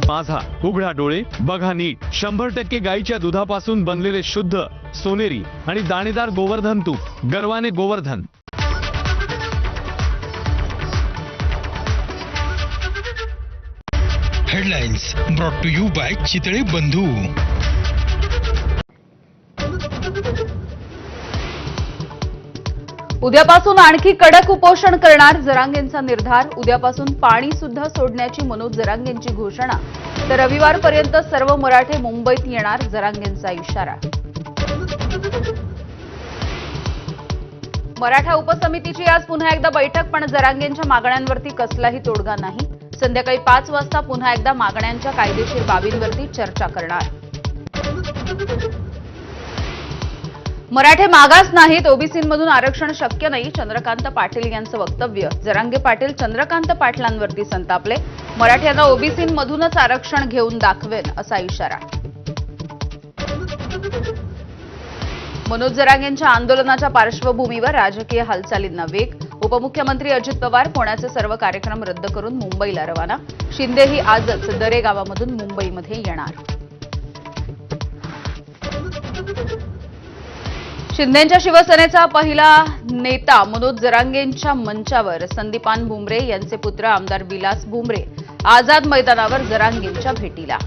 माझा उघडा डोळे बघा नीट 100% गाईच्या दुधापासून बनलेले शुद्ध सोनेरी आणि दाणेदार गोवर्धन तूप गर्वाने Govardhan. Headlines brought to you by Chitale Bandhu. उद्यापासून आणखी कडक उपोषण करणार जरांगेंचा निर्धार। उद्यापासून पाणी सुद्धा सोडण्याची मनोज जरांगेंची घोषणा। तर रविवारपर्यंत सर्व मराठे मुंबईत येणार, जरांगेंचा इशारा। मराठा उपसमितीची आज पुन्हा एकदा बैठक, पण जरांगेंच्या मागण्यांवरती कसलाही तोडगा नाही। संध्याकाळी 5 वाजता पुन्हा एकदा मागण्यांच्या कायदेशीर बाबींवरती चर्चा करणार। मराठे मागास नाहीत, ओबीसींमधून आरक्षण शक्य नाही, चंद्रकांत पाटील यांचं वक्तव्य। जरांगे पाटील चंद्रकांत पाटलांवरती संतापले। मराठ्यांना ओबीसींमधूनच आरक्षण घेऊन दाखवेन असा इशारा। मनोज जरांगेंच्या आंदोलनाच्या पार्श्वभूमीवर राजकीय हालचालींना वेग। उपमुख्यमंत्री अजित पवार पुण्याचे सर्व कार्यक्रम रद्द करून मुंबईला रवाना। शिंदेही आजच दरे गावामधून मुंबईमध्ये येणार। शिंदेच्या शिवसेनेचा पहिला नेता मनोज जरांगेंच्या मंचावर संदीपान भुमरे यांचे पुत्र आमदार विलास भुमरे आझाद मैदानावर जरांगेंच्या भेटीला।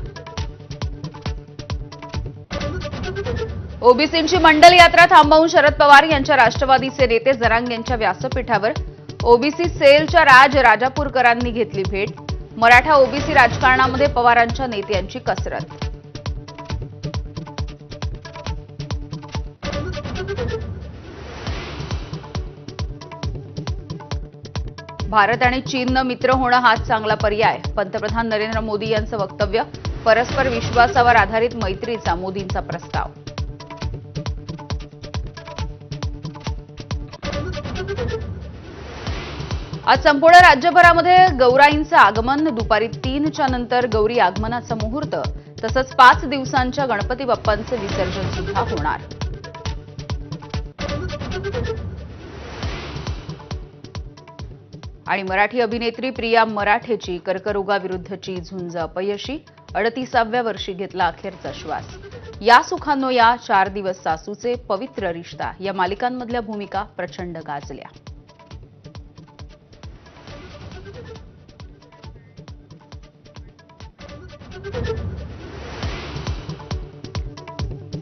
ओबीसींची मंडल यात्रा थांबवून शरद पवार यांच्या राष्ट्रवादीचे नेते जरांगेंच्या व्यासपीठावर। ओबीसी सेलच्या राजापूरकरांनी घेतली भेट। मराठा ओबीसी राजकारणामध्ये पवारांच्या नेत्यांची कसरत। भारत आणि चीननं मित्र होणं हाच चांगला पर्याय। पंतप्रधान नरेंद्र मोदी यांचं वक्तव्य। परस्पर विश्वासावर आधारित मैत्रीचा मोदींचा प्रस्ताव। आज संपूर्ण राज्यभरामध्ये गौराईंचं आगमन। दुपारी 3च्या नंतर गौरी आगमनाचा मुहूर्त, तसंच 5 दिवसांच्या गणपती बाप्पांचे विसर्जन सुद्धा होणार। आणि मराठी अभिनेत्री प्रिया मराठेची कर्करोगाविरुद्धची झुंज अपयशी। 38व्या वर्षी घेतला अखेरचा श्वास। या सुखांनो या 4 दिवस सासूचे, पवित्र रिश्ता या मालिकांमधल्या भूमिका प्रचंड गाजल्या।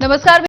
नमस्कार।